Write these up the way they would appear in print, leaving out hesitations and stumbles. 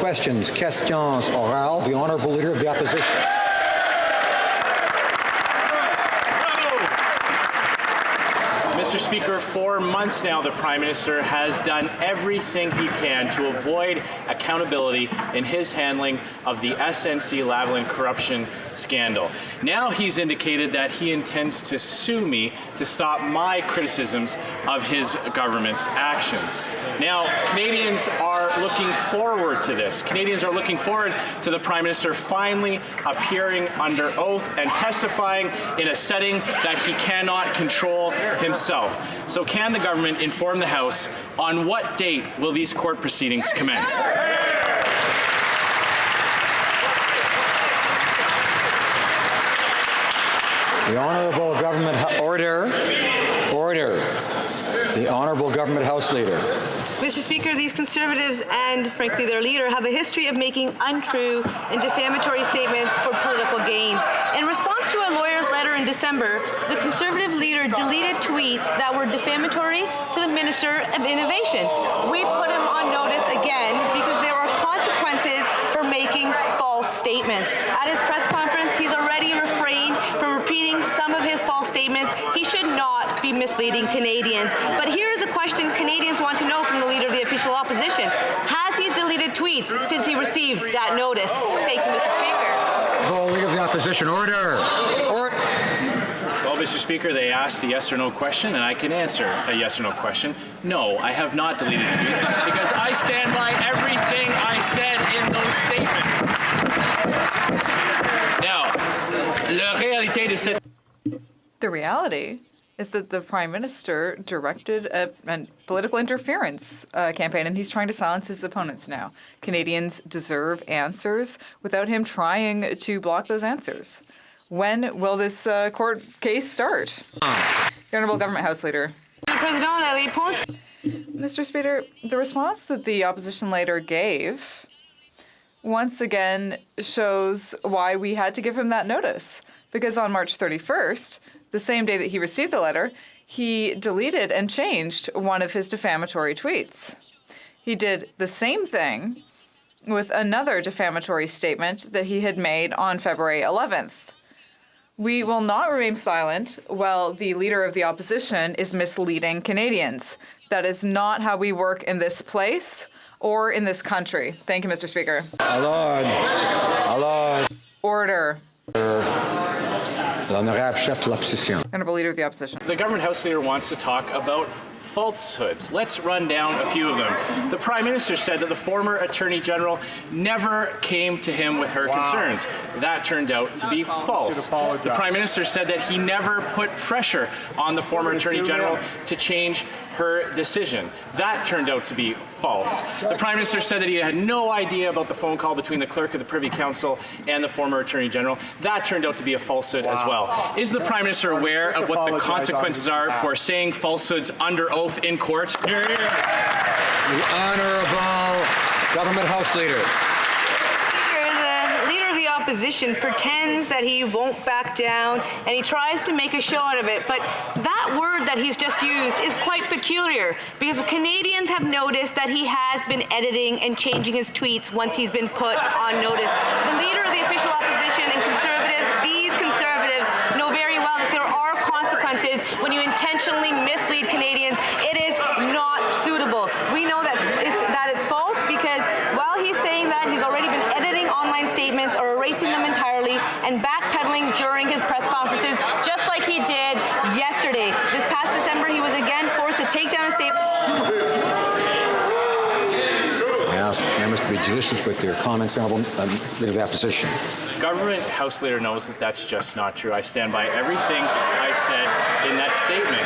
questions. Questions orales. The Honourable Leader of the Opposition. Mr. Speaker, for months now, the Prime Minister has done everything he can to avoid accountability in his handling of the SNC-Lavalin corruption scandal. Now he's indicated that he intends to sue me to stop my criticisms of his government's actions. Now, Canadians are looking forward to this. Canadians are looking forward to the Prime Minister finally appearing under oath and testifying in a setting that he cannot control himself. So can the government inform the House on what date will these court proceedings commence? The Honourable Government Order. The Honourable Government House Leader. Mr. Speaker, these Conservatives and, frankly, their leader have a history of making untrue and defamatory statements for political gains. In response to a lawyer's letter in December, the Conservative leader deleted tweets that were defamatory to the Minister of Innovation. We put him on notice again because there are consequences for making false statements. At his press conference, he's already refrained from repeating some of his false statements. He should not be misleading Canadians. But here is a question Canadians want to know from the Leader of the Official Opposition. Has he deleted tweets since he received that notice? Thank you, Mr. Speaker. Honourable Leader of the Opposition. Order. Well, Mr. Speaker, they asked a yes or no question, and I can answer a yes or no question. No, I have not deleted tweets because I stand by everything I said in those statements. Now, the reality is that the Prime Minister directed a political interference campaign, and he's trying to silence his opponents now. Canadians deserve answers without him trying to block those answers. When will this court case start? The Honourable Government House Leader. Mr. Speaker, the response that the opposition leader gave once again shows why we had to give him that notice. Because on March 31st, the same day that he received the letter, he deleted and changed one of his defamatory tweets. He did the same thing with another defamatory statement that he had made on February 11th. We will not remain silent while the Leader of the Opposition is misleading Canadians. That is not how we work in this place or in this country. Thank you, Mr. Speaker. Order. Honourable Leader of the Opposition. The Government House Leader wants to talk about falsehoods. Let's run down a few of them. The Prime Minister said that the former Attorney General never came to him with her concerns. That turned out to be false. The Prime Minister said that he never put pressure on the former Attorney General to change her decision. That turned out to be false. The Prime Minister said that he had no idea about the phone call between the Clerk of the Privy Council and the former Attorney General. That turned out to be a falsehood as well. Is the Prime Minister aware of what the consequences are for saying falsehoods under oath in court? The Honourable Government House Leader. The Leader of the Opposition pretends that he won't back down, and he tries to make a show out of it. But that word that he's just used is quite peculiar, because Canadians have noticed that he has been editing and changing his tweets once he's been put on notice. The Leader of the Official Opposition and these Conservatives know very well that there are consequences when you intentionally mislead Canadians. It is not suitable. We know that it's false, because while he's saying that, he's already been editing online statements or erasing them entirely and backpedaling during his press conferences, just like he did yesterday. This past December, he was again forced to take down a statement. I ask members to be judicious with their comments. Honourable Leader of the Opposition. Government House Leader knows that that's just not true. I stand by everything I said in that statement.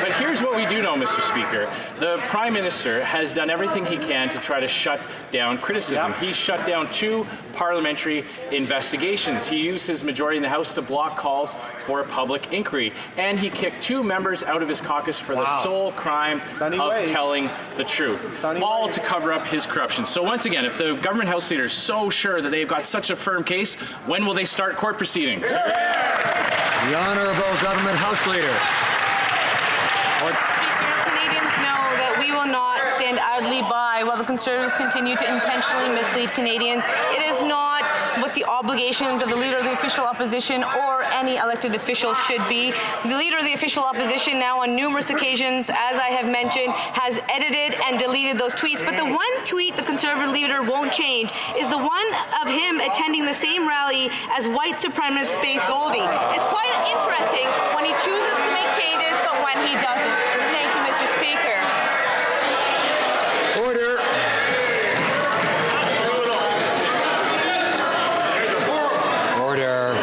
But here's what we do know, Mr. Speaker. The Prime Minister has done everything he can to try to shut down criticism. He's shut down 2 parliamentary investigations. He used his majority in the House to block calls for a public inquiry. And he kicked 2 members out of his caucus for the sole crime of telling the truth, all to cover up his corruption. So once again, if the Government House Leader is so sure that they've got such a firm case, when will they start court proceedings? The Honourable Government House Leader. Speaker, Canadians know that we will not stand idly by by while the Conservatives continue to intentionally mislead Canadians. It is not what the obligations of the Leader of the Official Opposition or any elected official should be. The Leader of the Official Opposition now on numerous occasions, as I have mentioned, has edited and deleted those tweets. But the one tweet the Conservative leader won't change is the one of him attending the same rally as white supremacist Faith Goldie. It's quite interesting when he chooses to make changes, but when he doesn't. Thank you, Mr. Speaker. Order. Order.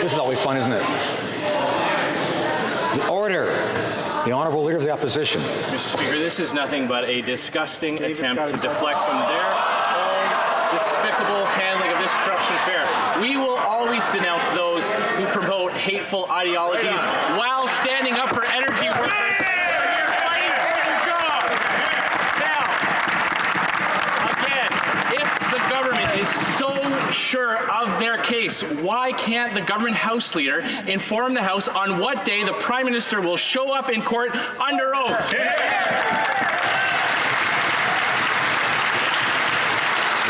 This is always fun, isn't it? The order. The Honourable Leader of the Opposition. Mr. Speaker, this is nothing but a disgusting attempt to deflect from their own despicable handling of this corruption affair. We will always denounce those who promote hateful ideologies while standing up for energy workers who are fighting for their jobs. Now, again, if the government is so sure of their case, why can't the government House Leader inform the House on what day the Prime Minister will show up in court under oath?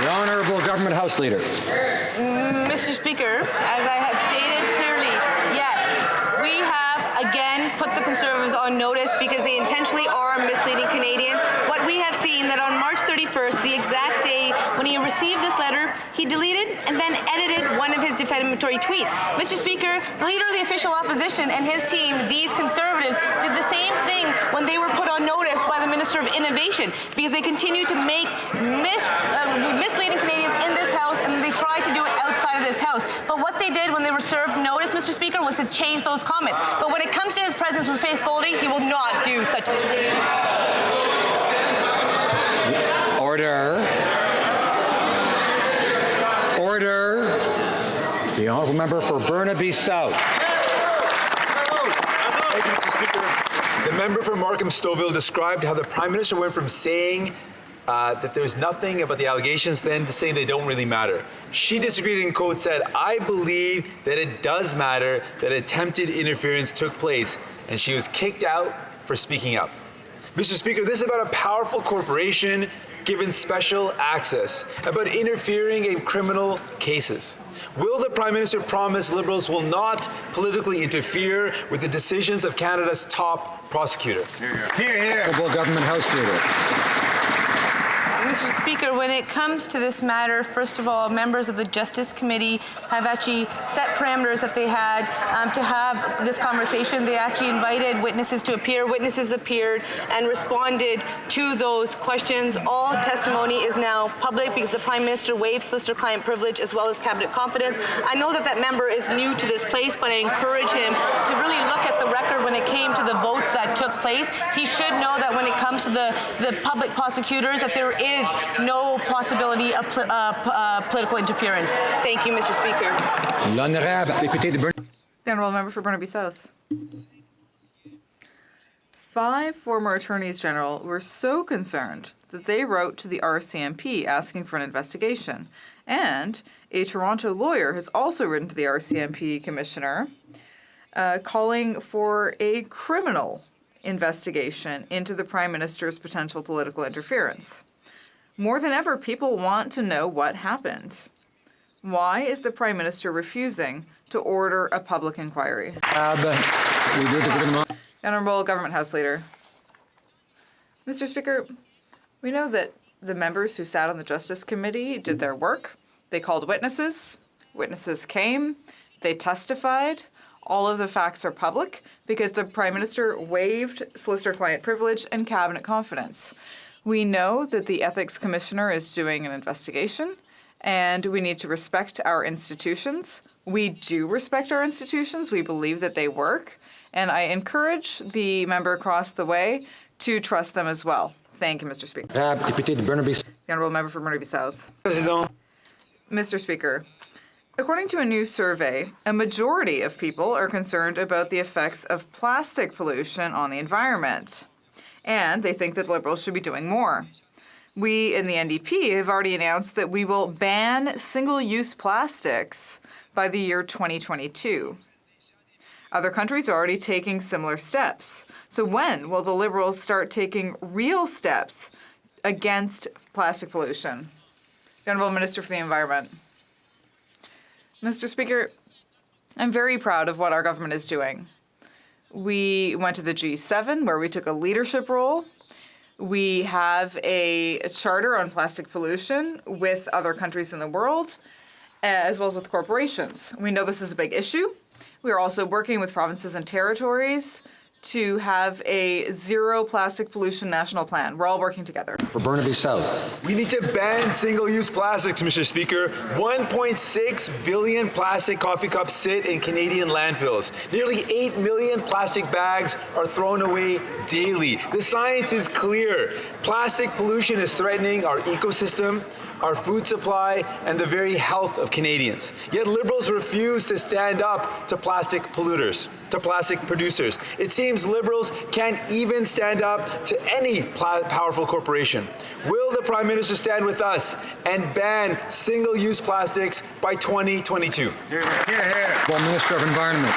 The Honourable Government House Leader. Mr. Speaker, as I have stated clearly, yes, we have again put the Conservatives on notice because they intentionally are misleading Canadians. What we have seen that on March 31st, the exact day when he received this letter, he deleted and then edited one of his defamatory tweets. Mr. Speaker, the Leader of the Official Opposition and his team, these Conservatives, did the same thing when they were put on notice by the Minister of Innovation because they continue to make misleading Canadians in this House, and they try to do it outside of this House. But what they did when they were served notice, Mr. Speaker, was to change those comments. But when it comes to his presence with Faith Goldie, he will not do such a thing. Order. Order. The Honourable Member for Burnaby South. Thank you, Mr. Speaker. The member for Markham-Stouffville described how the Prime Minister went from saying that there's nothing about the allegations then to saying they don't really matter. She disagreed and, quote, said, "I believe that it does matter that attempted interference took place," and she was kicked out for speaking up. Mr. Speaker, this is about a powerful corporation given special access, about interfering in criminal cases. Will the Prime Minister promise Liberals will not politically interfere with the decisions of Canada's top prosecutor? Hear, hear. Honourable Government House Leader. Mr. Speaker, when it comes to this matter, first of all, members of the Justice Committee have actually set parameters that they had to have this conversation. They actually invited witnesses to appear. Witnesses appeared and responded to those questions. All testimony is now public because the Prime Minister waived solicitor-client privilege as well as cabinet confidence. I know that that member is new to this place, but I encourage him to really look at the record when it came to the votes that took place. He should know that when it comes to the public prosecutors, that there is no possibility of political interference. Thank you, Mr. Speaker. L'Honorable Député de Burnaby. The Honourable Member for Burnaby South. 5 former attorneys general were so concerned that they wrote to the RCMP asking for an investigation. And a Toronto lawyer has also written to the RCMP commissioner calling for a criminal investigation into the Prime Minister's potential political interference. More than ever, people want to know what happened. Why is the Prime Minister refusing to order a public inquiry? Honourable Government House Leader. Mr. Speaker, we know that the members who sat on the Justice Committee did their work. They called witnesses. Witnesses came. They testified. All of the facts are public because the Prime Minister waived solicitor-client privilege and cabinet confidence. We know that the Ethics Commissioner is doing an investigation, and we need to respect our institutions. We do respect our institutions. We believe that they work, and I encourage the member across the way to trust them as well. Thank you, Mr. Speaker. Député de Burnaby. The Honourable Member for Burnaby South. President. Mr. Speaker, according to a new survey, a majority of people are concerned about the effects of plastic pollution on the environment, and they think that Liberals should be doing more. We in the NDP have already announced that we will ban single-use plastics by the year 2022. Other countries are already taking similar steps. So when will the Liberals start taking real steps against plastic pollution? The Honourable Minister for the Environment. Mr. Speaker, I'm very proud of what our government is doing. We went to the G7 where we took a leadership role. We have a charter on plastic pollution with other countries in the world, as well as with corporations. We know this is a big issue. We are also working with provinces and territories to have a zero plastic pollution national plan. We're all working together. For Burnaby South. We need to ban single-use plastics, Mr. Speaker. 1.6 billion plastic coffee cups sit in Canadian landfills. Nearly 8 million plastic bags are thrown away daily. The science is clear. Plastic pollution is threatening our ecosystem, our food supply, and the very health of Canadians. Yet Liberals refuse to stand up to plastic polluters, to plastic producers. It seems Liberals can't even stand up to any powerful corporation. Will the Prime Minister stand with us and ban single-use plastics by 2022? Well, Minister of Environment.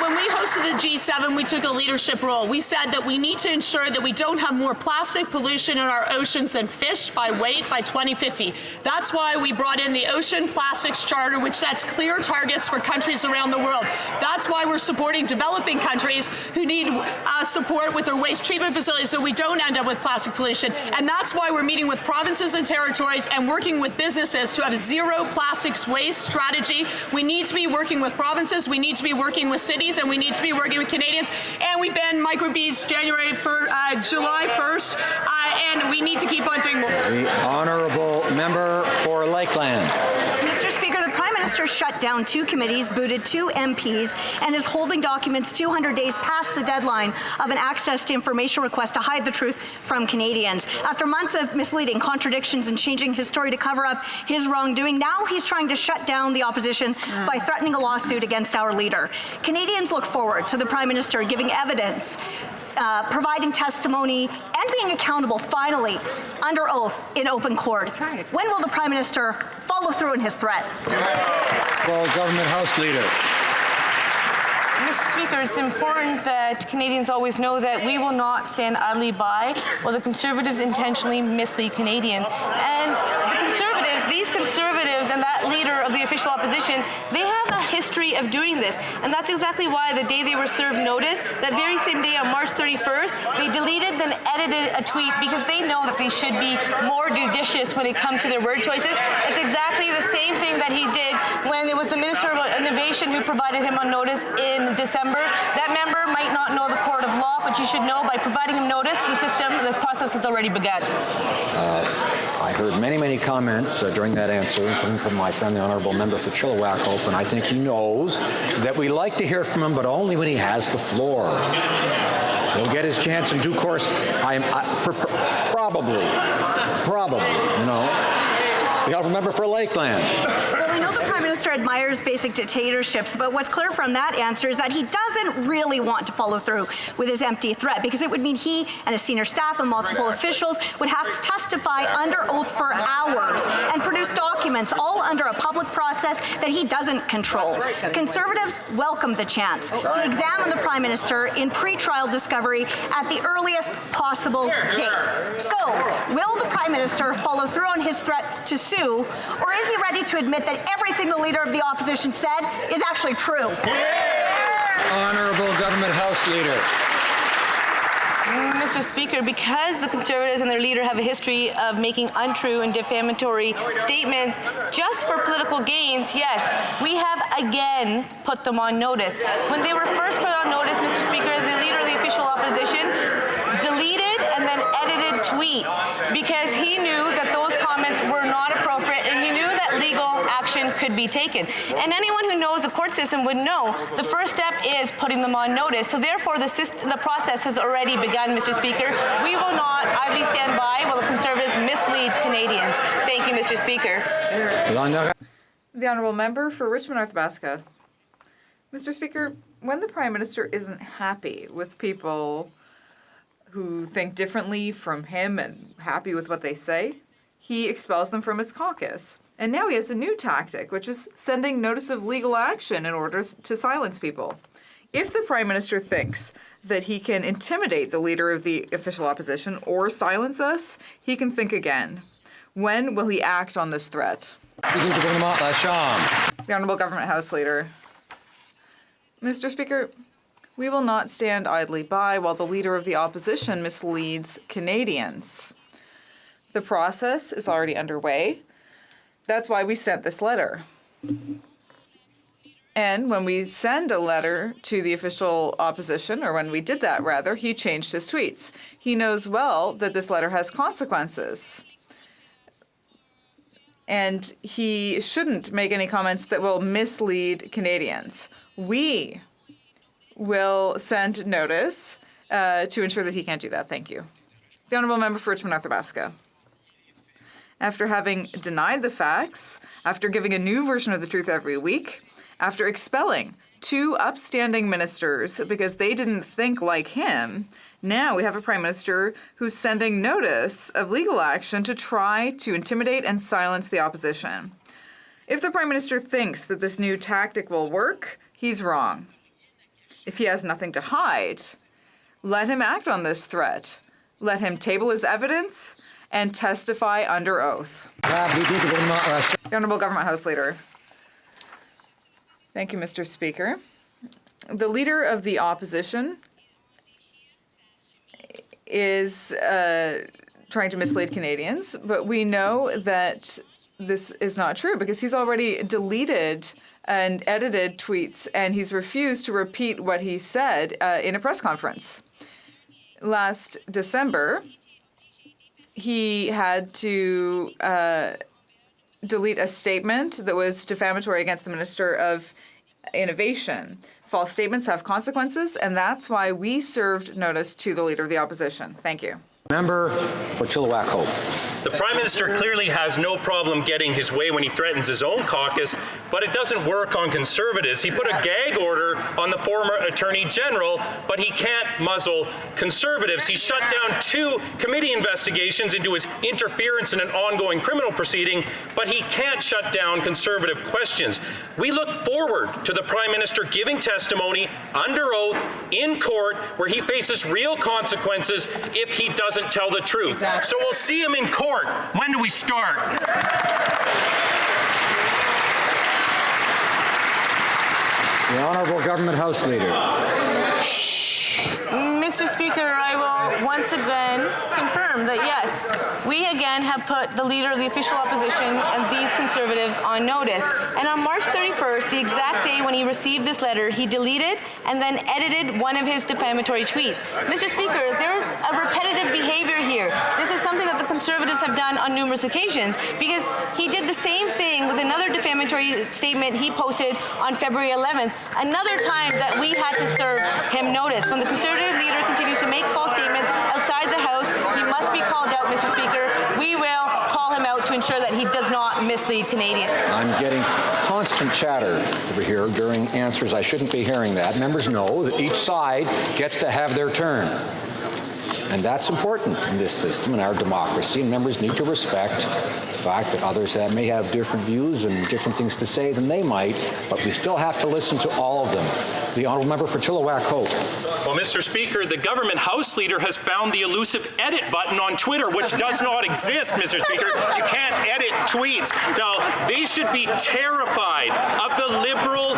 When we hosted the G7, we took a leadership role. We said that we need to ensure that we don't have more plastic pollution in our oceans than fish by weight by 2050. That's why we brought in the Ocean Plastics Charter, which sets clear targets for countries around the world. That's why we're supporting developing countries who need support with their waste treatment facilities so we don't end up with plastic pollution. And that's why we're meeting with provinces and territories and working with businesses to have a zero plastics waste strategy. We need to be working with provinces, we need to be working with cities, and we need to be working with Canadians. And we banned microbeads July 1st, and we need to keep on doing more. The Honourable Member for Lakeland. Mr. Speaker, the Prime Minister shut down 2 committees, booted 2 MPs, and is holding documents 200 days past the deadline of an access to information request to hide the truth from Canadians. After months of misleading contradictions and changing his story to cover up his wrongdoing, now he's trying to shut down the opposition by threatening a lawsuit against our leader. Canadians look forward to the Prime Minister giving evidence, providing testimony, and being accountable, finally, under oath in open court. When will the Prime Minister follow through on his threat? Well, Government House Leader. Mr. Speaker, it's important that Canadians always know that we will not stand idly by while the Conservatives intentionally mislead Canadians. And the Conservatives, these Conservatives and that leader of the official opposition, they have a history of doing this. And that's exactly why the day they were served notice, that very same day on March 31st, they deleted then edited a tweet because they know that they should be more judicious when it comes to their word choices. It's exactly the same thing that he did when it was the Minister of Innovation who provided him on notice in December. That member might not know the court of law, but you should know by providing him notice, the process has already begun. I heard many comments during that answer, including from my friend, the Honourable Member for Chilliwack, and I think he knows that we like to hear from him, but only when he has the floor. He'll get his chance in due course. Probably, you know. The Honourable Member for Lakeland. Well, we know the Prime Minister admires basic dictatorships, but what's clear from that answer is that he doesn't really want to follow through with his empty threat, because it would mean he and his senior staff and multiple officials would have to testify under oath for hours and produce documents, all under a public process that he doesn't control. Conservatives welcome the chance to examine the Prime Minister in pre-trial discovery at the earliest possible date. So, will the Prime Minister follow through on his threat to sue, or is he ready to admit that everything the Leader of the Opposition said is actually true? Honourable Government House Leader. Mr. Speaker, because the Conservatives and their leader have a history of making untrue and defamatory statements just for political gains, yes, we have again put them on notice. When they were first put on notice, Mr. Speaker, the leader of the official opposition deleted and then edited tweets because he knew that those comments were not appropriate and he knew that legal action could be taken. And anyone who knows the court system would know the first step is putting them on notice. So therefore, the process has already begun, Mr. Speaker. We will not idly stand by while the Conservatives mislead Canadians. Thank you, Mr. Speaker. The Honourable Member for Richmond North Athabasca. Mr. Speaker, when the Prime Minister isn't happy with people who think differently from him and happy with what they say, he expels them from his caucus. And now he has a new tactic, which is sending notice of legal action in order to silence people. If the Prime Minister thinks that he can intimidate the leader of the official opposition or silence us, he can think again. When will he act on this threat? The Honourable Government House Leader. Mr. Speaker, we will not stand idly by while the Leader of the Opposition misleads Canadians. The process is already underway. That's why we sent this letter. And when we send a letter to the official opposition, or when we did that rather, he changed his tweets. He knows well that this letter has consequences. And he shouldn't make any comments that will mislead Canadians. We will send notice to ensure that he can't do that. Thank you. The Honourable Member for Richmond North Athabasca. After having denied the facts, after giving a new version of the truth every week, after expelling 2 upstanding ministers because they didn't think like him, now we have a Prime Minister who's sending notice of legal action to try to intimidate and silence the opposition. If the Prime Minister thinks that this new tactic will work, he's wrong. If he has nothing to hide, let him act on this threat. Let him table his evidence and testify under oath. The Honourable Government House Leader. Thank you, Mr. Speaker. The Leader of the Opposition is trying to mislead Canadians, but we know that this is not true because he's already deleted and edited tweets, and he's refused to repeat what he said in a press conference. Last December, he had to delete a statement that was defamatory against the Minister of Innovation. False statements have consequences, and that's why we served notice to the Leader of the Opposition. Thank you. Member for Chilliwack Hope. The Prime Minister clearly has no problem getting his way when he threatens his own caucus, but it doesn't work on Conservatives. He put a gag order on the former Attorney General, but he can't muzzle Conservatives. He shut down 2 committee investigations into his interference in an ongoing criminal proceeding, but he can't shut down Conservative questions. We look forward to the Prime Minister giving testimony under oath in court where he faces real consequences if he doesn't tell the truth. Exactly. So we'll see him in court. When do we start? The Honourable Government House Leader. Mr. Speaker, I will once again confirm that yes, we again have put the Leader of the official opposition and these Conservatives on notice. And on March 31st, the exact day when he received this letter, he deleted and then edited one of his defamatory tweets. Mr. Speaker, there's a repetitive behavior here. This is something that the Conservatives have done on numerous occasions because he did the same thing with another defamatory statement he posted on February 11th, another time that we had to serve him notice. When the Conservative leader continues to make false statements outside the House, he must be called out, Mr. Speaker. We will call him out to ensure that he does not mislead Canadians. I'm getting constant chatter over here during answers. I shouldn't be hearing that. Members know that each side gets to have their turn. And that's important in this system, in our democracy, and members need to respect the fact that others may have different views and different things to say than they might, but we still have to listen to all of them. The Honourable Member for Chilliwack Hope. Well, Mr. Speaker, the Government House Leader has found the elusive edit button on Twitter, which does not exist, Mr. Speaker. You can't edit tweets. Now, they should be terrified of the Liberal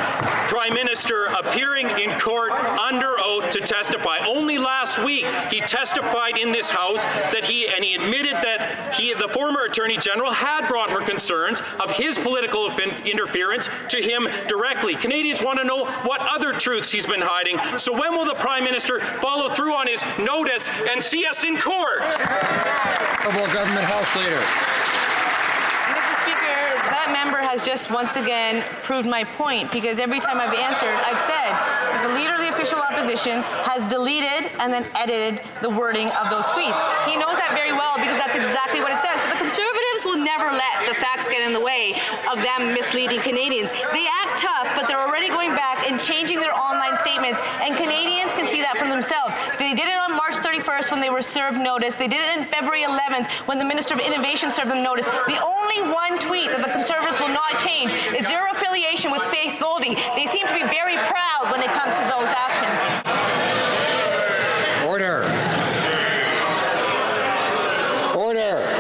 Prime Minister appearing in court under oath to testify. Only last week, he testified in this House that he admitted that the former Attorney General had brought her concerns of his political interference to him directly. Canadians want to know what other truths he's been hiding. So when will the Prime Minister follow through on his notice and see us in court? Honourable Government House Leader. Mr. Speaker, that member has just once again proved my point because every time I've answered, I've said that the Leader of the official opposition has deleted and then edited the wording of those tweets. He knows that very well because that's exactly what it says. But the Conservatives will never let the facts get in the way of them misleading Canadians. They act tough, but they're already going back and changing their online statements, and Canadians can see that for themselves. They did it on March 31st. 21st when they were served notice. They did it on February 11th when the Minister of Innovation served them notice. The only one tweet that the Conservatives will not change is their affiliation with Faith Goldie. They seem to be very proud when they come to those actions. Order. Order.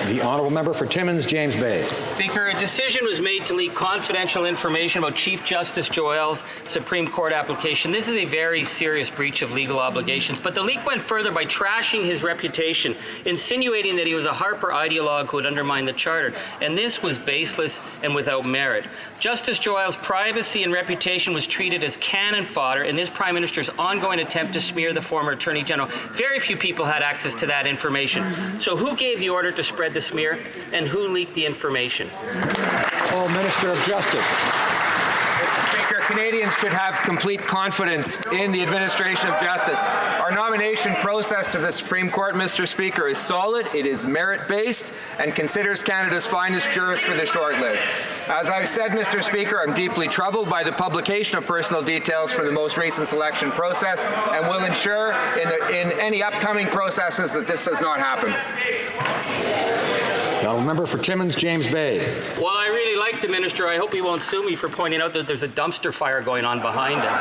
The honourable member for Timmins, James Bay. Speaker, a decision was made to leak confidential information about Chief Justice Joel's Supreme Court application. This is a very serious breach of legal obligations, but the leak went further by trashing his reputation, insinuating that he was a Harper ideologue who would undermine the Charter, and this was baseless and without merit. Justice Joel's privacy and reputation was treated as cannon fodder in this Prime Minister's ongoing attempt to smear the former Attorney General. Very few people had access to that information. So who gave the order to spread the smear, and who leaked the information? Oh, Minister of Justice. Speaker, Canadians should have complete confidence in the administration of justice. Our nomination process to the Supreme Court, Mr. Speaker, is solid, it is merit-based, and considers Canada's finest jurists for the shortlist. As I've said, Mr. Speaker, I'm deeply troubled by the publication of personal details from the most recent selection process, and will ensure in any upcoming processes that this does not happen. The honourable member for Timmins, James Bay. Well, I really like the minister. I hope he won't sue me for pointing out that there's a dumpster fire going on behind him.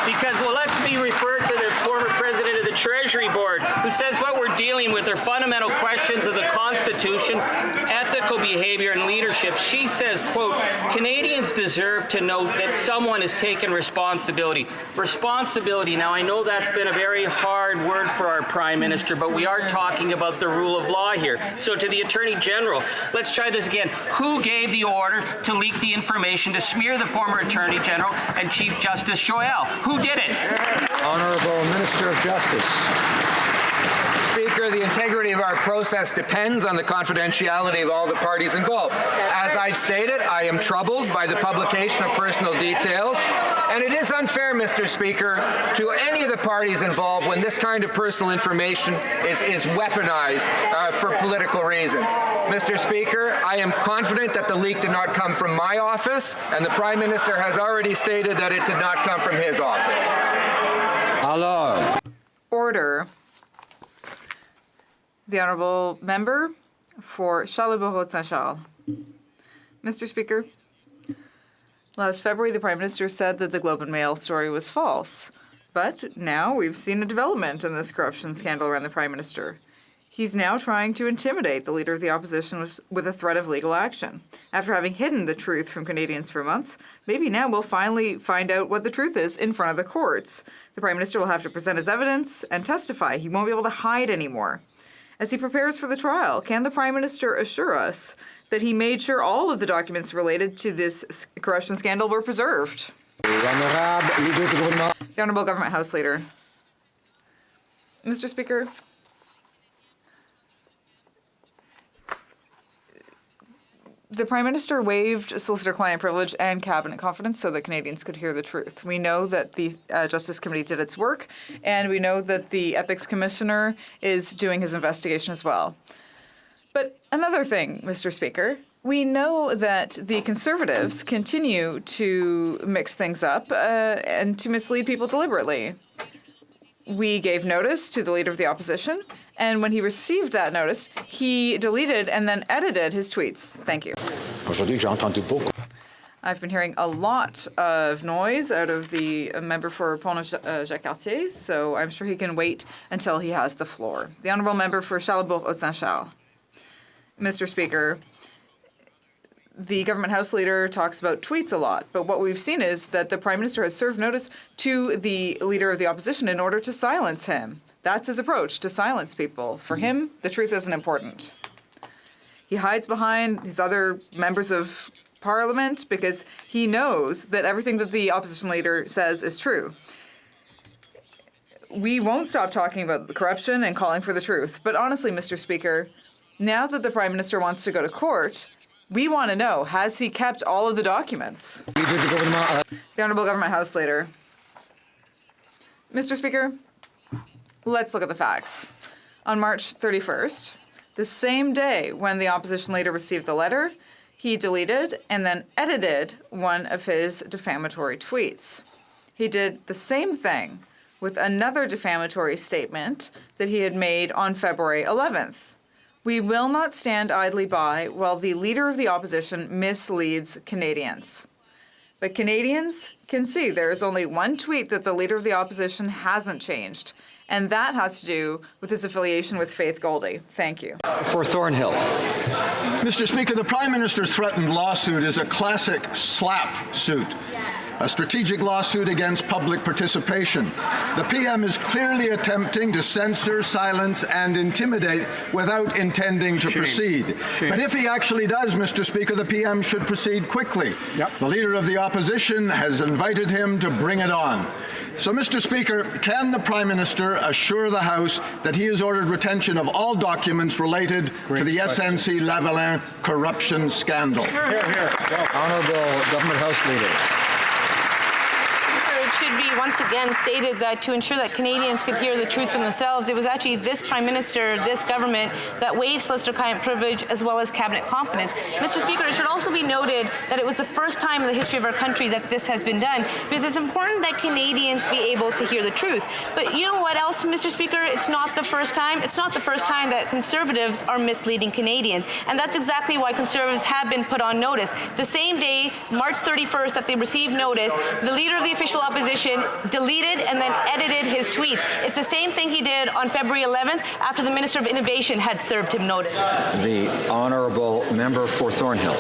Because, well, let's be referred to the former president of the Treasury Board, who says what we're dealing with are fundamental questions of the Constitution, ethical behavior, and leadership. She says, quote, Canadians deserve to know that someone has taken responsibility. Responsibility. Now, I know that's been a very hard word for our Prime Minister, but we are talking about the rule of law here. So to the Attorney General, let's try this again. Who gave the order to leak the information to smear the former Attorney General and Chief Justice Joel? Who did it? Honourable Minister of Justice. Speaker, the integrity of our process depends on the confidentiality of all the parties involved. As I've stated, I am troubled by the publication of personal details, and it is unfair, Mr. Speaker, to any of the parties involved when this kind of personal information is weaponized for political reasons. Mr. Speaker, I am confident that the leak did not come from my office, and the Prime Minister has already stated that it did not come from his office. Alors. Order. The honourable member for Charlebourg-Saint-Charles. Mr. Speaker, last February the Prime Minister said that the Globe and Mail story was false, but now we've seen a development in this corruption scandal around the Prime Minister. He's now trying to intimidate the Leader of the Opposition with a threat of legal action. After having hidden the truth from Canadians for months, maybe now we'll finally find out what the truth is in front of the courts. The Prime Minister will have to present his evidence and testify. He won't be able to hide anymore. As he prepares for the trial, can the Prime Minister assure us that he made sure all of the documents related to this corruption scandal were preserved? The Honourable Government House Leader. Mr. Speaker, the Prime Minister waived solicitor-client privilege and cabinet confidence so that Canadians could hear the truth. We know that the Justice Committee did its work, and we know that the Ethics Commissioner is doing his investigation as well. But another thing, Mr. Speaker, we know that the Conservatives continue to mix things up and to mislead people deliberately. We gave notice to the Leader of the Opposition, and when he received that notice, he deleted and then edited his tweets. Thank you. I've been hearing a lot of noise out of the member for Pont-Jacques-Cartier, so I'm sure he can wait until he has the floor. The Honourable Member for Charlebourg-Saint-Charles. Mr. Speaker, the Government House Leader talks about tweets a lot, but what we've seen is that the Prime Minister has served notice to the Leader of the Opposition in order to silence him. That's his approach, to silence people. For him, the truth isn't important. He hides behind his other members of Parliament because he knows that everything that the opposition leader says is true. We won't stop talking about the corruption and calling for the truth. But honestly, Mr. Speaker, now that the Prime Minister wants to go to court, we want to know, has he kept all of the documents? The Honourable Government House Leader. Mr. Speaker, let's look at the facts. On March 31st, the same day when the opposition leader received the letter, he deleted and then edited one of his defamatory tweets. He did the same thing with another defamatory statement that he had made on February 11th. We will not stand idly by while the Leader of the Opposition misleads Canadians. But Canadians can see there is only one tweet that the Leader of the Opposition hasn't changed, and that has to do with his affiliation with Faith Goldie. Thank you. For Thornhill. Mr. Speaker, the Prime Minister's threatened lawsuit is a classic slap suit, a strategic lawsuit against public participation. The PM is clearly attempting to censor, silence, and intimidate without intending to proceed. But if he actually does, Mr. Speaker, the PM should proceed quickly. The Leader of the Opposition has invited him to bring it on. So, Mr. Speaker, can the Prime Minister assure the House that he has ordered retention of all documents related to the SNC-Lavalin corruption scandal? Honourable Government House Leader. It should be once again stated that to ensure that Canadians could hear the truth for themselves, it was actually this Prime Minister, this government, that waived solicitor-client privilege as well as cabinet confidence. Mr. Speaker, it should also be noted that it was the first time in the history of our country that this has been done, because it's important that Canadians be able to hear the truth. But you know what else, Mr. Speaker? It's not the first time. It's not the first time that Conservatives are misleading Canadians, and that's exactly why Conservatives have been put on notice. The same day, March 31st, that they received notice, the Leader of the official opposition deleted and then edited his tweets. It's the same thing he did on February 11th after the Minister of Innovation had served him notice. The Honourable Member for Thornhill.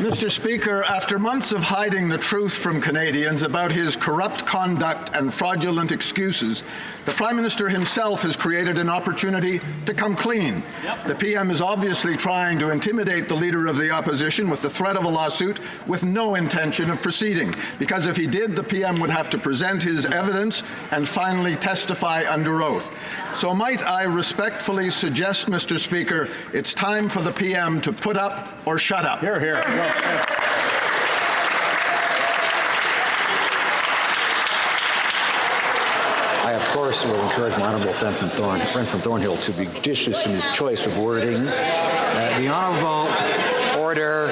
Mr. Speaker, after months of hiding the truth from Canadians about his corrupt conduct and fraudulent excuses, the Prime Minister himself has created an opportunity to come clean. The PM is obviously trying to intimidate the Leader of the Opposition with the threat of a lawsuit with no intention of proceeding, because if he did, the PM would have to present his evidence and finally testify under oath. So might I respectfully suggest, Mr. Speaker, it's time for the PM to put up or shut up. Hear, hear. I, of course, will encourage my Honourable friend from Thornhill to be judicious in his choice of wording. The Honourable Order.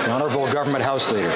The Honourable Government House Leader.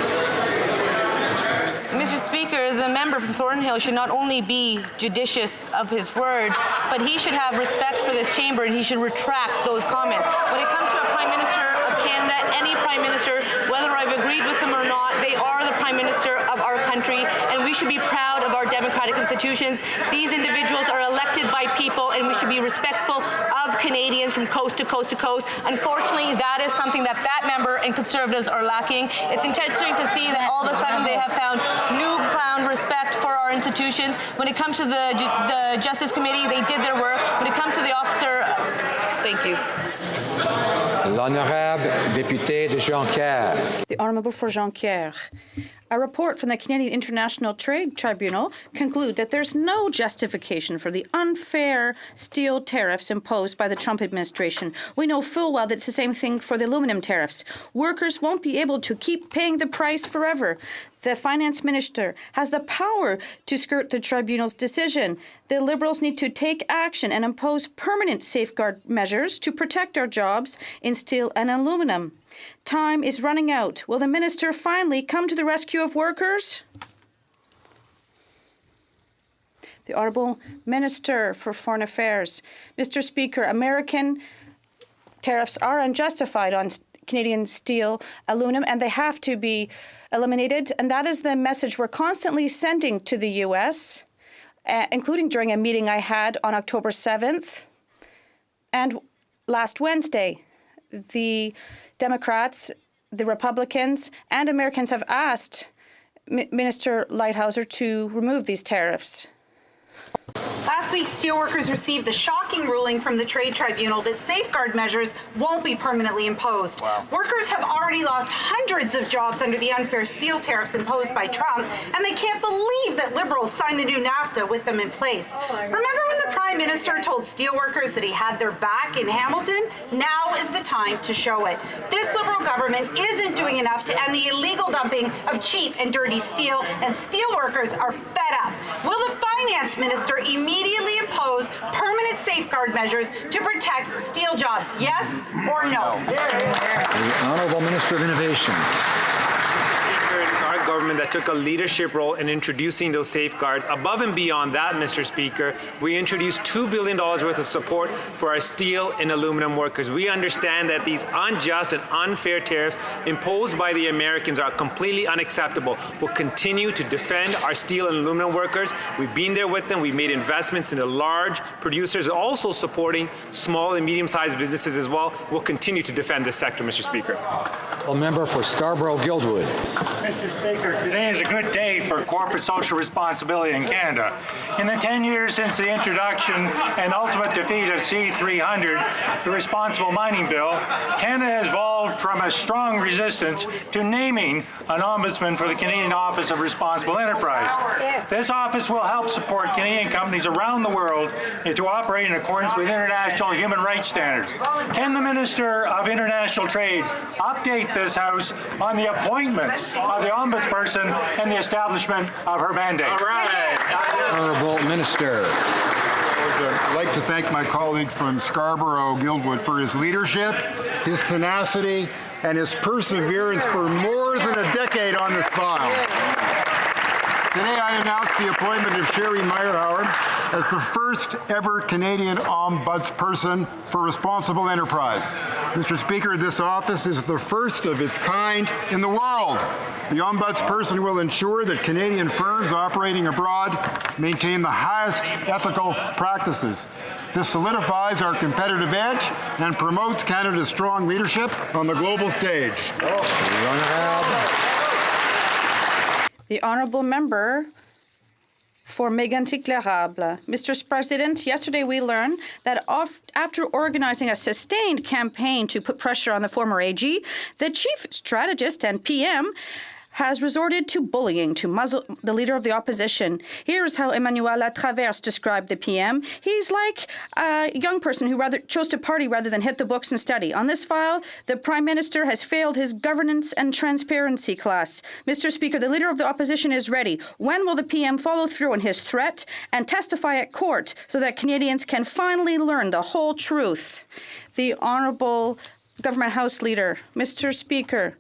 Mr. Speaker, the member from Thornhill should not only be judicious of his words, but he should have respect for this chamber and he should retract those comments. When it comes to a Prime Minister of Canada, any Prime Minister, whether I've agreed with them or not, they are the Prime Minister of our country, and we should be proud of our democratic institutions. These individuals are elected by people, and we should be respectful of Canadians from coast to coast to coast. Unfortunately, that is something that member and Conservatives are lacking. It's interesting to see that all of a sudden they have found newfound respect for our institutions. When it comes to the Justice Committee, they did their work. When it comes to the officer, thank you. L'Honorable Député de Jonquière. The Honourable for Jonquière. A report from the Canadian International Trade Tribunal concludes that there's no justification for the unfair steel tariffs imposed by the Trump administration. We know full well that it's the same thing for the aluminum tariffs. Workers won't be able to keep paying the price forever. The finance minister has the power to skirt the tribunal's decision. The Liberals need to take action and impose permanent safeguard measures to protect our jobs in steel and aluminum. Time is running out. Will the minister finally come to the rescue of workers? The Honourable Minister for Foreign Affairs. Mr. Speaker, American tariffs are unjustified on Canadian steel, aluminum, and they have to be eliminated. And that is the message we're constantly sending to the U.S., including during a meeting I had on October 7th. And last Wednesday, the Democrats, the Republicans, and Americans have asked Minister Lighthizer to remove these tariffs. Last week, steelworkers received the shocking ruling from the Trade Tribunal that safeguard measures won't be permanently imposed. Wow. Workers have already lost hundreds of jobs under the unfair steel tariffs imposed by Trump, and they can't believe that Liberals signed the new NAFTA with them in place. Remember when the Prime Minister told steelworkers that he had their back in Hamilton? Now is the time to show it. This Liberal government isn't doing enough to end the illegal dumping of cheap and dirty steel, and steelworkers are fed up. Will the Finance Minister immediately impose permanent safeguard measures to protect steel jobs? Yes or no? The Honourable Minister of Innovation. It is our government government that took a leadership role in introducing those safeguards. Above and beyond that, Mr. Speaker, we introduced $2 billion worth of support for our steel and aluminum workers. We understand that these unjust and unfair tariffs imposed by the Americans are completely unacceptable. We'll continue to defend our steel and aluminum workers. We've been there with them. We've made investments in the large producers, also supporting small and medium-sized businesses as well. We'll continue to defend this sector, Mr. Speaker. A member for Scarborough-Guildwood. Mr. Speaker, today is a good day for corporate social responsibility in Canada. In the 10 years since the introduction and ultimate defeat of C-300, the Responsible Mining Bill, Canada has evolved from a strong resistance to naming an ombudsman for the Canadian Office of Responsible Enterprise. This office will help support Canadian companies around the world to operate in accordance with international human rights standards. Can the Minister of International Trade update this House on the appointment of the ombudsperson and the establishment of her mandate? All right. Honourable Minister. I'd like to thank my colleague from Scarborough-Guildwood for his leadership, his tenacity, and his perseverance for more than a decade on this file. Today I announce the appointment of Sherry Meyerhauer as the first ever Canadian ombudsperson for responsible enterprise. Mr. Speaker, this office is the first of its kind in the world. The ombudsperson will ensure that Canadian firms operating abroad maintain the highest ethical practices. This solidifies our competitive edge and promotes Canada's strong leadership on the global stage. The honourable member for Mégantic-L'Érable. Mr. President, yesterday we learned that after organizing a sustained campaign to put pressure on the former AG, the chief strategist and PM has resorted to bullying to muzzle the leader of the opposition. Here's how Emmanuel Latraverse described the PM. He's like a young person who chose to party rather than hit the books and study. On this file, the Prime Minister has failed his governance and transparency class. Mr. Speaker, the leader of the opposition is ready. When will the PM follow through on his threat and testify at court so that Canadians can finally learn the whole truth? The Honourable Government House Leader, Mr. Speaker,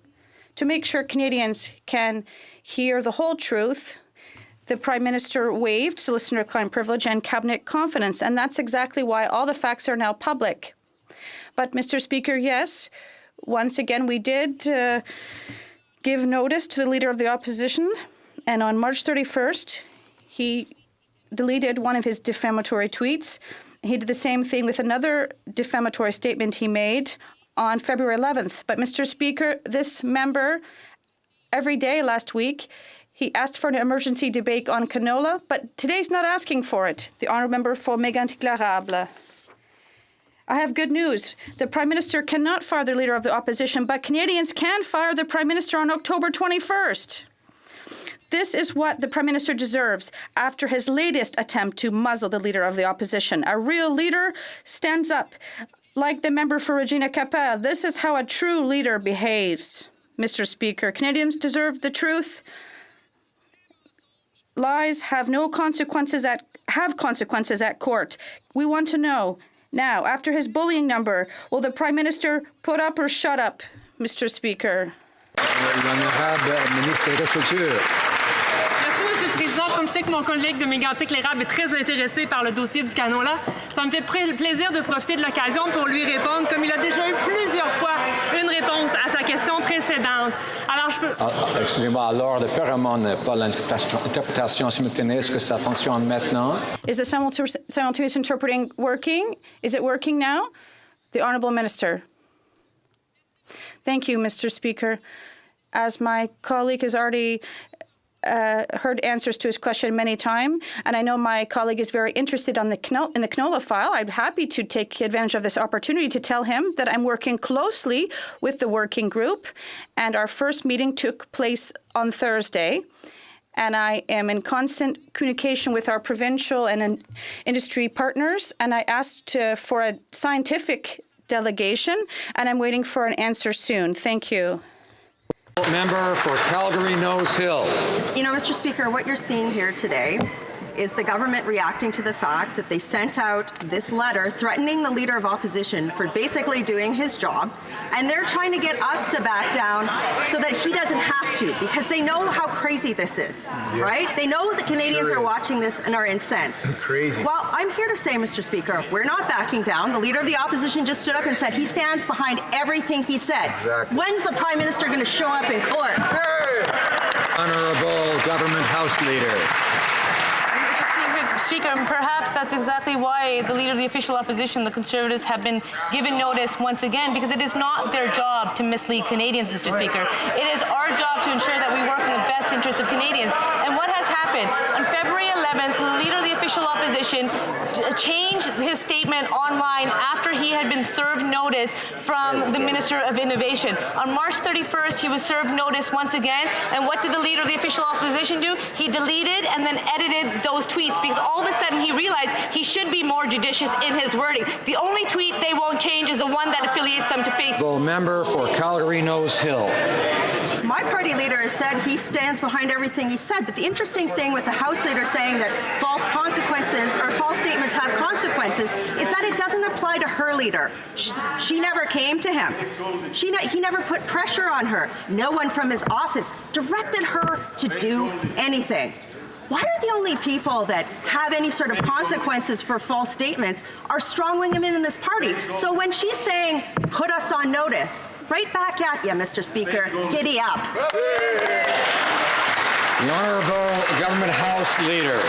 to make sure Canadians can hear the whole truth, the Prime Minister waived solicitor-client privilege and cabinet confidence, and that's exactly why all the facts are now public. But, Mr. Speaker, yes, once again, we did give notice to the Leader of the Opposition, and on March 31st, he deleted one of his defamatory tweets. He did the same thing with another defamatory statement he made on February 11th. But, Mr. Speaker, this member, every day last week, he asked for an emergency debate on Canola, but today's not asking for it. The honourable member for Mégantic-L'Érable. I have good news. The Prime Minister cannot fire the Leader of the Opposition, but Canadians can fire the Prime Minister on October 21st. This is what the Prime Minister deserves after his latest attempt to muzzle the Leader of the Opposition. A real leader stands up. Like the member for Regina Capel, this is how a true leader behaves. Mr. Speaker, Canadians deserve the truth. Lies have consequences at court. We want to know now, after his bullying number, will the Prime Minister put up or shut up, Mr. Speaker? Merci, Monsieur le Président. Comme je sais que mon collègue de Mégantic-L'Érable est très intéressé par le dossier du Canola, ça me fait plaisir de profiter de l'occasion pour lui répondre, comme il a déjà eu plusieurs fois une réponse à sa question précédente. Alors, je peux... Excusez-moi, alors, apparemment, n'est pas l'interprétation simultanée. Est-ce que ça fonctionne maintenant? Is the simultaneous interpreting working? Is it working now? The Honourable Minister. Thank you, Mr. Speaker. As my colleague has already heard answers to his question many times, and I know my colleague is very interested in the Canola file. I'm happy to take advantage of this opportunity to tell him that I'm working closely with the working group, and our first meeting took place on Thursday. And I am in constant communication with our provincial and industry partners, and I asked for a scientific delegation, and I'm waiting for an answer soon. Thank you. Member for Calgary Nose Hill. You know, Mr. Speaker, what you're seeing here today is the government reacting to the fact that they sent out this letter threatening the Leader of Opposition for basically doing his job, and they're trying to get us to back down so that he doesn't have to, because they know how crazy this is, right? They know the Canadians are watching this and are incensed. Crazy. Well, I'm here to say, Mr. Speaker, we're not backing down. The Leader of the Opposition just stood up and said he stands behind everything he said. Exactly. When's the Prime Minister going to show up in court? Honourable Government House Leader. Mr. Speaker, perhaps that's exactly why the Leader of the Official Opposition, the Conservatives, have been given notice once again, because it is not their job to mislead Canadians, Mr. Speaker. It is our job to ensure that we work in the best interest of Canadians. And what has happened? On February 11th, the Leader of the Official Opposition changed his statement online after he had been served notice from the Minister of Innovation. On March 31st, he was served notice once again, and what did the Leader of the Official Opposition do? He deleted and then edited those tweets, because all of a sudden he realized he should be more judicious in his wording. The only tweet they won't change is the one that affiliates them to faith. The member for Calgary Nose Hill. My party leader has said he stands behind everything he said, but the interesting thing with the House Leader saying that false consequences or false statements have consequences is that it doesn't apply to her leader. She never came to him. He never put pressure on her. No one from his office directed her to do anything. Why are the only people that have any sort of consequences for false statements are strong-wing women in this party? So when she's saying, put us on notice, right back at you, Mr. Speaker, giddy up. The Honourable Government House Leader.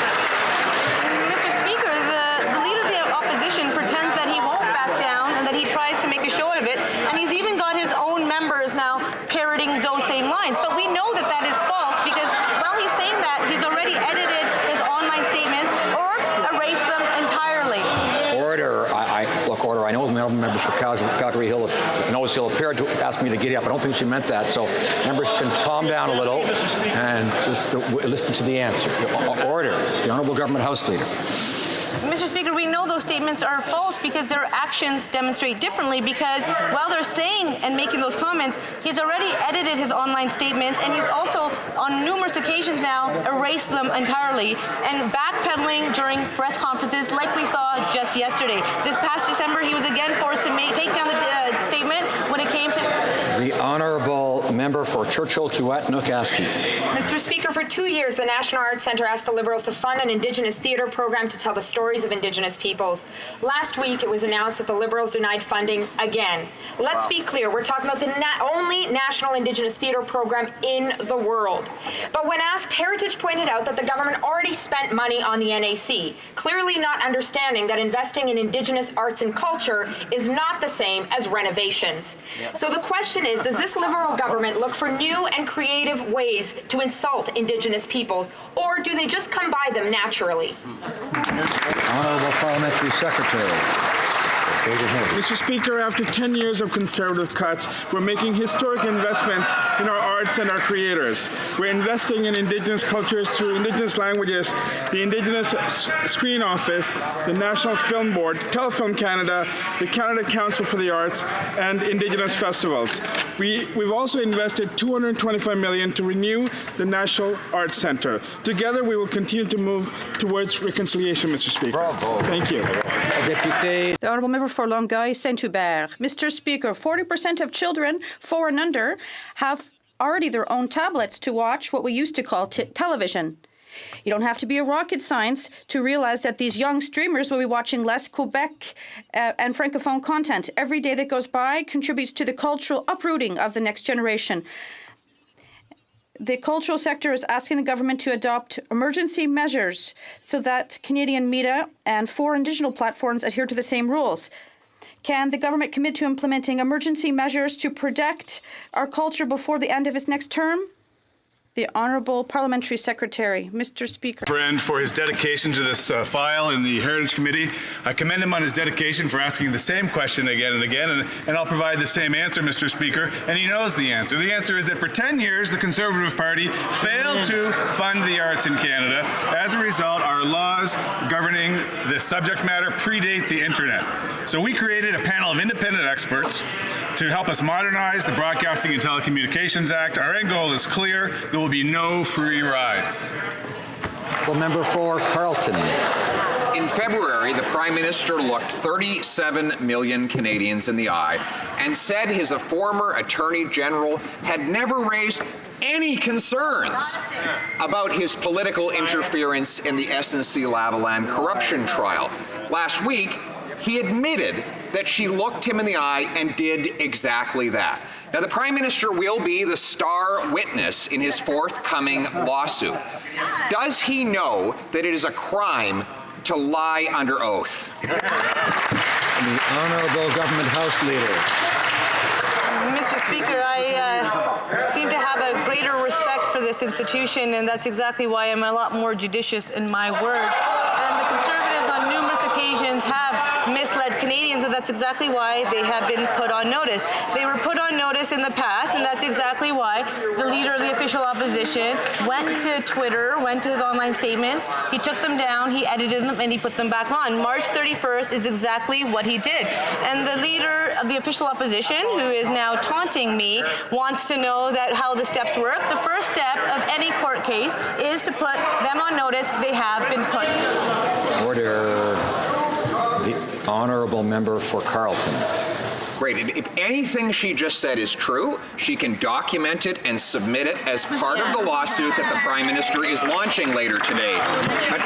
Mr. Speaker, the Leader of the Opposition pretends that he won't back down and that he tries to make a show of it, and he's even got his own members now parroting those same lines. But we know that that is false, because while he's saying that, he's already edited his online statements or erased them entirely. Order. Order. I know the member for Calgary Hill, Nose Hill, appeared to ask me to giddy up. I don't think she meant that. So members can calm down a little and just listen to the answer. Order. The Honourable Government House Leader. Mr. Speaker, we know those statements are false because their actions demonstrate differently, because while they're saying and making those comments, he's already edited his online statements, and he's also on numerous occasions now erased them entirely and backpedaling during press conferences like we saw just yesterday. This past December, he was again forced to take down the statement when it came to... The Honourable Member for Churchill, Kiewit-Nookaski. Mr. Speaker, for 2 years, the National Arts Centre asked the Liberals to fund an Indigenous theatre program to tell the stories of Indigenous peoples. Last week, it was announced that the Liberals denied funding again. Let's be clear, we're talking about the only national Indigenous theatre program in the world. But when asked, Heritage pointed out that the government already spent money on the NAC, clearly not understanding that investing in Indigenous arts and culture is not the same as renovations. So the question is, does this Liberal government look for new and creative ways to insult Indigenous peoples, or do they just come by them naturally? Honourable Parliamentary Secretary. Mr. Speaker, after 10 years of Conservative cuts, we're making historic investments in our arts and our creators. We're investing in Indigenous cultures through Indigenous languages, the Indigenous Screen Office, the National Film Board, Telefilm Canada, the Canada Council for the Arts, and Indigenous festivals. We've also invested $225 million to renew the National Arts Centre. Together, we will continue to move towards reconciliation, Mr. Speaker. Bravo. Thank you. The Honourable Member for Longueuil, Saint-Hubert. Mr. Speaker, 40% of children 4 and under have already their own tablets to watch what we used to call television. You don't have to be a rocket science to realize that these young streamers will be watching less Quebec and Francophone content. Every day that goes by contributes to the cultural uprooting of the next generation. The cultural sector is asking the government to adopt emergency measures so that Canadian media and 4 digital platforms adhere to the same rules. Can the government commit to implementing emergency measures to protect our culture before the end of its next term? The Honourable Parliamentary Secretary. Mr. Speaker. Friend for his dedication to this file in the Heritage Committee. I commend him on his dedication for asking the same question again and again, and I'll provide the same answer, Mr. Speaker, and he knows the answer. The answer is that for 10 years, the Conservative Party failed to fund the arts in Canada. As a result, our laws governing this subject matter predate the internet. So we created a panel of independent experts to help us modernize the Broadcasting and Telecommunications Act. Our end goal is clear. There will be no free rides. Honourable Member for Carleton. In February, the Prime Minister looked 37 million Canadians in the eye and said his former Attorney General had never raised any concerns about his political interference in the SNC-Lavalin corruption trial. Last week, he admitted that she looked him in the eye and did exactly that. Now, the Prime Minister will be the star witness in his forthcoming lawsuit. Does he know that it is a crime to lie under oath? The Honourable Government House Leader. Mr. Speaker, I seem to have a greater respect for this institution, and that's exactly why I'm a lot more judicious in my word. And the Conservatives on numerous occasions have misled Canadians, and that's exactly why they have been put on notice. They were put on notice in the past, and that's exactly why the Leader of the Official Opposition went to Twitter, went to his online statements, he took them down, he edited them, and he put them back on. March 31st is exactly what he did. And the Leader of the Official Opposition, who is now taunting me, wants to know that how the steps work. The first step of any court case is to put them on notice. They have been put. Order. The Honourable Member for Carleton. Great. If anything she just said is true, she can document it and submit it as part of the lawsuit that the Prime Minister is launching later today. But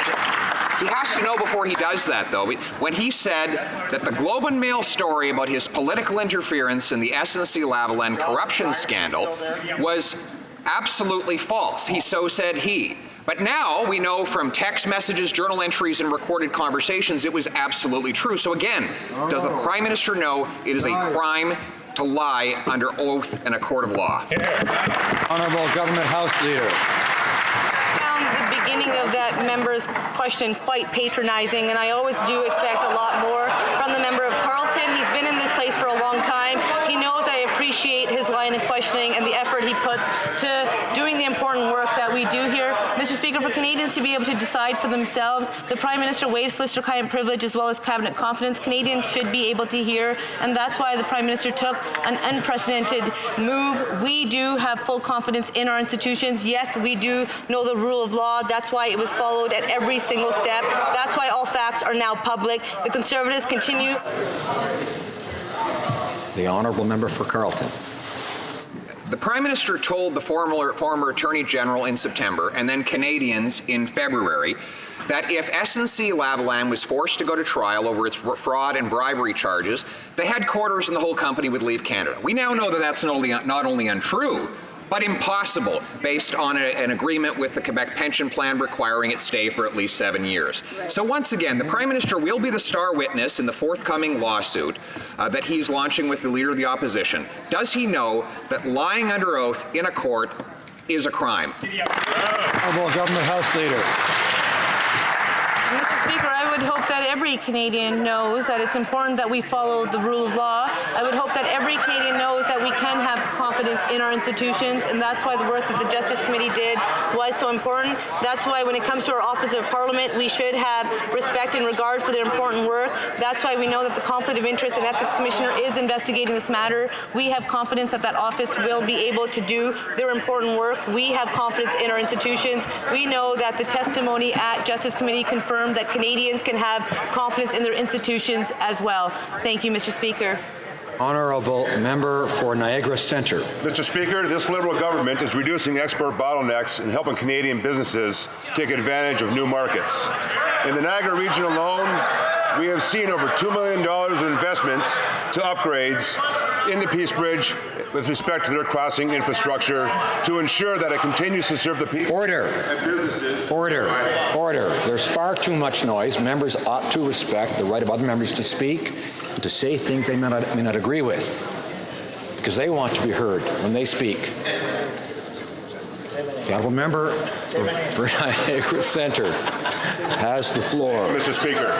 he has to know before he does that, though. When he said that the Globe and Mail story about his political interference in the SNC-Lavalin corruption scandal was absolutely false. So said he. But now we know from text messages, journal entries, and recorded conversations it was absolutely true. So again, does the Prime Minister know it is a crime to lie under oath in a court of law? Honourable Government House Leader. The beginning of that member's question quite patronizing, and I always do expect a lot more from the member of Carleton. He's been in this place for a long time. He knows I appreciate his line of questioning and the effort he puts to doing the important work that we do here. Mr. Speaker, for Canadians to be able to decide for themselves, the Prime Minister waives solicitor-client privilege as well as cabinet confidence. Canadians should be able to hear, and that's why the Prime Minister took an unprecedented move. We do have full confidence in our institutions. Yes, we do know the rule of law. That's why it was followed at every single step. That's why all facts are now public. The Conservatives continue. The Honourable Member for Carleton. The Prime Minister told the former Attorney General in September and then Canadians in February that if SNC-Lavalin was forced to go to trial over its fraud and bribery charges, the headquarters and the whole company would leave Canada. We now know that that's not only untrue, but impossible based on an agreement with the Quebec pension plan requiring it stay for at least 7 years. So once again, the Prime Minister will be the star witness in the forthcoming lawsuit that he's launching with the Leader of the Opposition. Does he know that lying under oath in a court is a crime? Honourable Government House Leader. Mr. Speaker, I would hope that every Canadian knows that it's important that we follow the rule of law. I would hope that every Canadian knows that we can have confidence in our institutions, and that's why the work that the Justice Committee did was so important. That's why when it comes to our Office of Parliament, we should have respect and regard for their important work. That's why we know that the Conflict of Interest and Ethics Commissioner is investigating this matter. We have confidence that that office will be able to do their important work. We have confidence in our institutions. We know that the testimony at Justice Committee confirmed that Canadians can have confidence in their institutions as well. Thank you, Mr. Speaker. Honourable Member for Niagara Centre. Mr. Speaker, this Liberal government is reducing export bottlenecks and helping Canadian businesses take advantage of new markets. In the Niagara region alone, we have seen over $2 million in investments to upgrades in the Peace Bridge with respect to their crossing infrastructure to ensure that it continues to serve the people. Order. Order. Order. There's far too much noise. Members ought to respect the right of other members to speak and to say things they may not agree with, because they want to be heard when they speak. The Honourable Member for Niagara Centre has the floor. Mr. Speaker.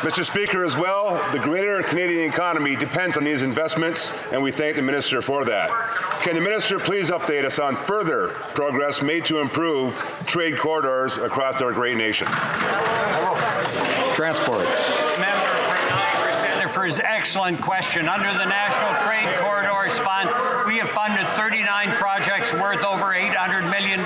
Mr. Speaker, as well, the greater Canadian economy depends on these investments, and we thank the Minister for that. Can the Minister please update us on further progress made to improve trade corridors across our great nation? Transport. Member for Niagara Centre for his excellent question. Under the National Trade Corridors Fund, we have funded 39 projects worth over $800 million.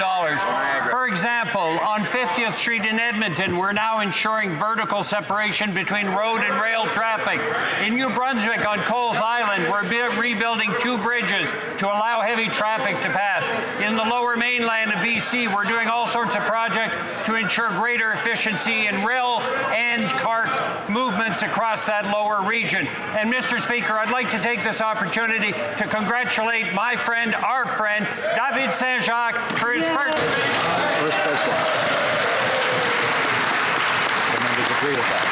For example, on 50 South Street in Edmonton, we're now ensuring vertical separation between road and rail traffic. In New Brunswick on Coles Island, we're rebuilding 2 bridges to allow heavy traffic to pass. In the lower mainland of BC, we're doing all sorts of projects to ensure greater efficiency in rail and car movements across that lower region. And Mr. Speaker, I'd like to take this opportunity to congratulate my friend, our friend, David Saint-Jacques for his first spacewalk. The members agree with that.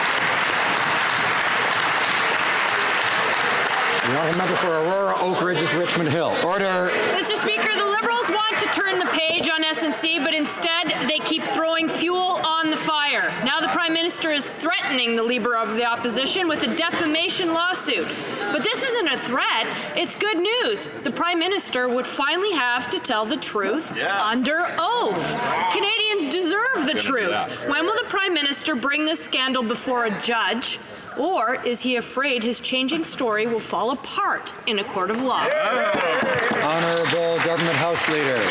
The honourable member for Aurora, Oak Ridges, Richmond Hill. Order. Mr. Speaker, the Liberals want to turn the page on SNC, but instead they keep throwing fuel on the fire. Now the Prime Minister is threatening the Leader of the Opposition with a defamation lawsuit. But this isn't a threat, it's good news. The Prime Minister would finally have to tell the truth under oath. Canadians deserve the truth. When will the Prime Minister bring this scandal before a judge? Or is he afraid his changing story will fall apart in a court of law? Honourable Government House Leader.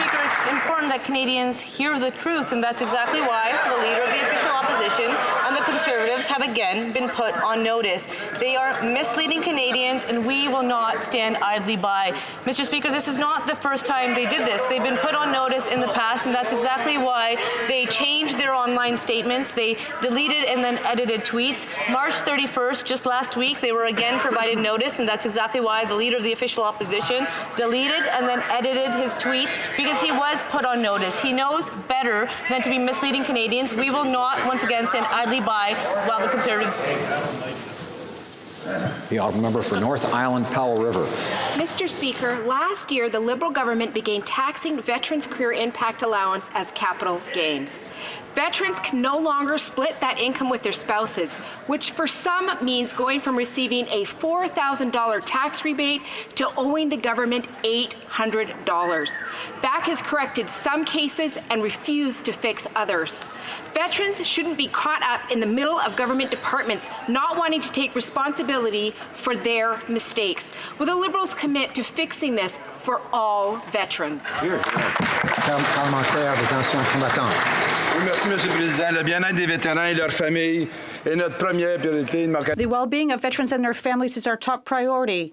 Speaker, it's important that Canadians hear the truth, and that's exactly why the Leader of the Official Opposition and the Conservatives have again been put on notice. They are misleading Canadians, and we will not stand idly by. Mr. Speaker, this is not the first time they did this. They've been put on notice in the past, and that's exactly why they changed their online statements. They deleted and then edited tweets. March 31st, just last week, they were again provided notice, and that's exactly why the Leader of the Official Opposition deleted and then edited his tweets, because he was put on notice. He knows better than to be misleading Canadians. We will not, once again, stand idly by while the Conservatives. The honourable member for North Island, Powell River. Mr. Speaker, last year the Liberal government began taxing Veterans Career Impact Allowance as capital gains. Veterans can no longer split that income with their spouses, which for some means going from receiving a $4,000 tax rebate to owing the government $800. VAC has corrected some cases and refused to fix others. Veterans shouldn't be caught up in the middle of government departments not wanting to take responsibility for their mistakes. Will the Liberals commit to fixing this for all veterans? Parlementaire des anciens combattants. Oui, merci, M. le Président. Le bien-être des vétérans et leurs familles est notre première priorité. The well-being of veterans and their families is our top priority.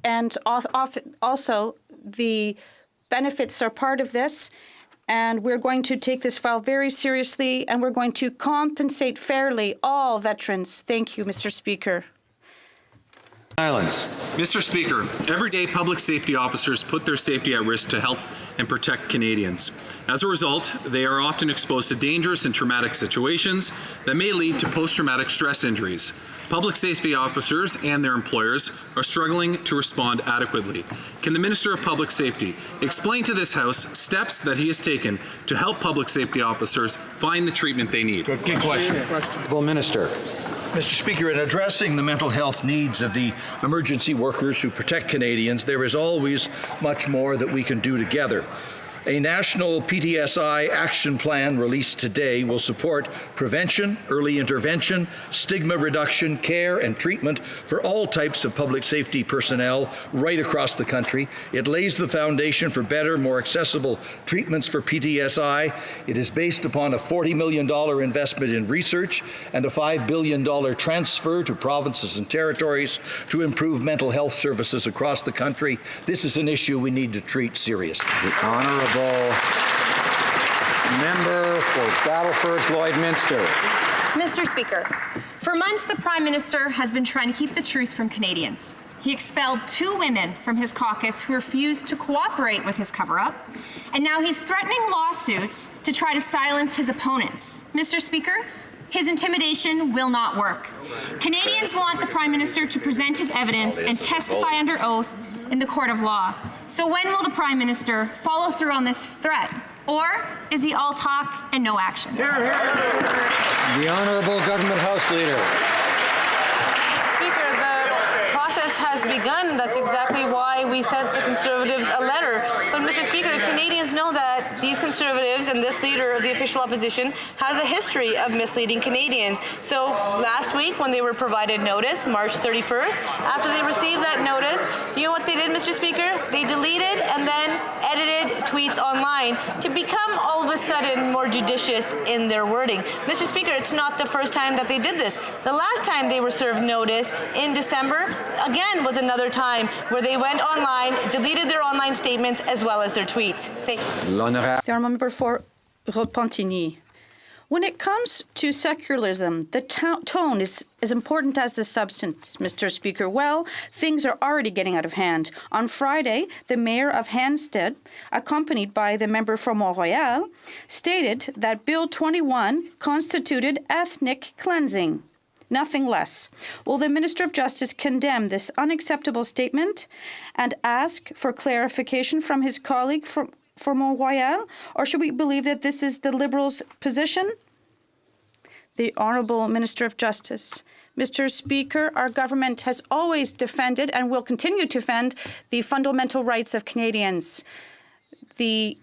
And also, the benefits are part of this. And we're going to take this file very seriously, and we're going to compensate fairly all veterans. Thank you, Mr. Speaker. Silence. Mr. Speaker, every day public safety officers put their safety at risk to help and protect Canadians. As a result, they are often exposed to dangerous and traumatic situations that may lead to post-traumatic stress injuries. Public safety officers and their employers are struggling to respond adequately. Can the Minister of Public Safety explain to this House steps that he has taken to help public safety officers find the treatment they need? Good question. Well, Minister. Mr. Speaker, in addressing the mental health needs of the emergency workers who protect Canadians, there is always much more that we can do together. A national PTSI action plan released today will support prevention, early intervention, stigma reduction, care and treatment for all types of public safety personnel right across the country. It lays the foundation for better, more accessible treatments for PTSI. It is based upon a $40 million investment in research and a $5 billion transfer to provinces and territories to improve mental health services across the country. This is an issue we need to treat seriously. The Honourable member for Battleford, Lloydminster. Mr. Speaker, for months the Prime Minister has been trying to keep the truth from Canadians. He expelled 2 women from his caucus who refused to cooperate with his cover-up, and now he's threatening lawsuits to try to silence his opponents. Mr. Speaker, his intimidation will not work. Canadians want the Prime Minister to present his evidence and testify under oath in the court of law. So when will the Prime Minister follow through on this threat? Or is he all talk and no action? The Honourable Government House Leader. Speaker, the process has begun. That's exactly why we sent the Conservatives a letter. But, Mr. Speaker, Canadians know that these Conservatives and this leader of the official opposition has a history of misleading Canadians. So last week when they were provided notice, March 31st, after they received that notice, you know what they did, Mr. Speaker? They deleted and then edited tweets online to become all of a sudden more judicious in their wording. Mr. Speaker, it's not the first time that they did this. The last time they were served notice in December, again, was another time where they went online, deleted their online statements as well as their tweets. Thank you. The honourable member for Repentigny. When it comes to secularism, the tone is as important as the substance, Mr. Speaker. Well, things are already getting out of hand. On Friday, the mayor of Hansted, accompanied by the member from Mont-Royal, stated that Bill 21 constituted ethnic cleansing. Nothing less. Will the Minister of Justice condemn this unacceptable statement and ask for clarification from his colleague from Mont-Royal, or should we believe that this is the Liberals' position? The Honourable Minister of Justice. Mr. Speaker, our government has always defended and will continue to defend the fundamental rights of Canadians. The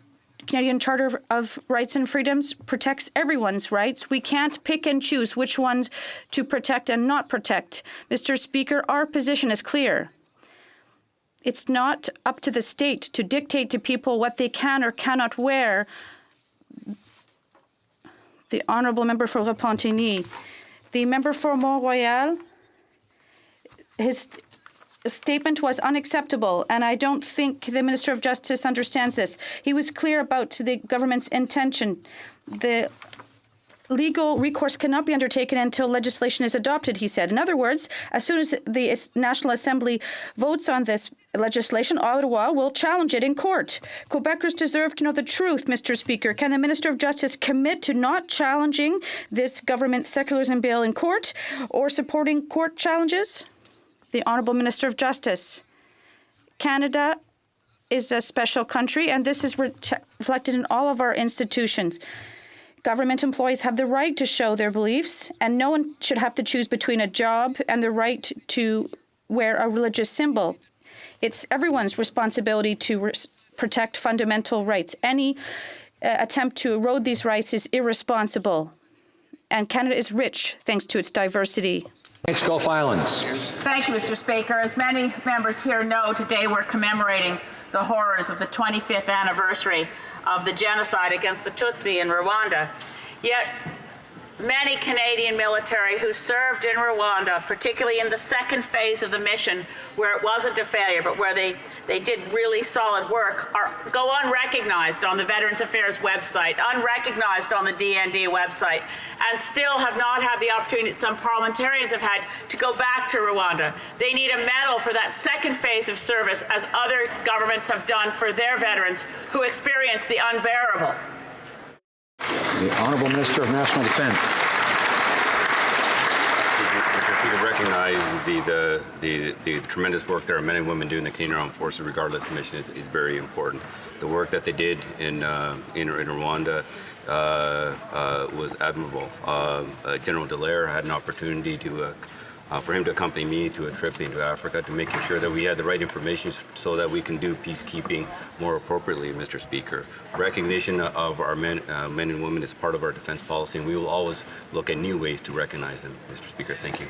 Canadian Charter of Rights and Freedoms protects everyone's rights. We can't pick and choose which ones to protect and not protect. Mr. Speaker, our position is clear. It's not up to the state to dictate to people what they can or cannot wear. The Honourable Member for Repentigny. The member for Mont-Royal, his statement was unacceptable, and I don't think the Minister of Justice understands this. He was clear about the government's intention. The legal recourse cannot be undertaken until legislation is adopted, he said. In other words, as soon as the National Assembly votes on this legislation, Ottawa will challenge it in court. Quebecers deserve to know the truth, Mr. Speaker. Can the Minister of Justice commit to not challenging this government secularism bill in court or supporting court challenges? The Honourable Minister of Justice. Canada is a special country, and this is reflected in all of our institutions. Government employees have the right to show their beliefs, and no one should have to choose between a job and the right to wear a religious symbol. It's everyone's responsibility to protect fundamental rights. Any attempt to erode these rights is irresponsible. And Canada is rich thanks to its diversity. Thanks, Gulf Islands. Thank you, Mr. Speaker. As many members here know, today we're commemorating the horrors of the 25th anniversary of the genocide against the Tutsi in Rwanda. Yet many Canadian military who served in Rwanda, particularly in the second phase of the mission, where it wasn't a failure, but where they did really solid work, go unrecognized on the Veterans Affairs website, unrecognized on the DND website, and still have not had the opportunity, some parliamentarians have had, to go back to Rwanda. They need a medal for that second phase of service, as other governments have done for their veterans who experienced the unbearable. The Honourable Minister of National Defence. To recognize the tremendous work that our men and women do in the Canadian Armed Forces, regardless of mission, is very important. The work that they did in Rwanda was admirable. General Dallaire had an opportunity for him to accompany me to a trip into Africa, to making sure that we had the right information so that we can do peacekeeping more appropriately, Mr. Speaker. Recognition of our men and women is part of our defense policy, and we will always look at new ways to recognize them, Mr. Speaker. Thank you.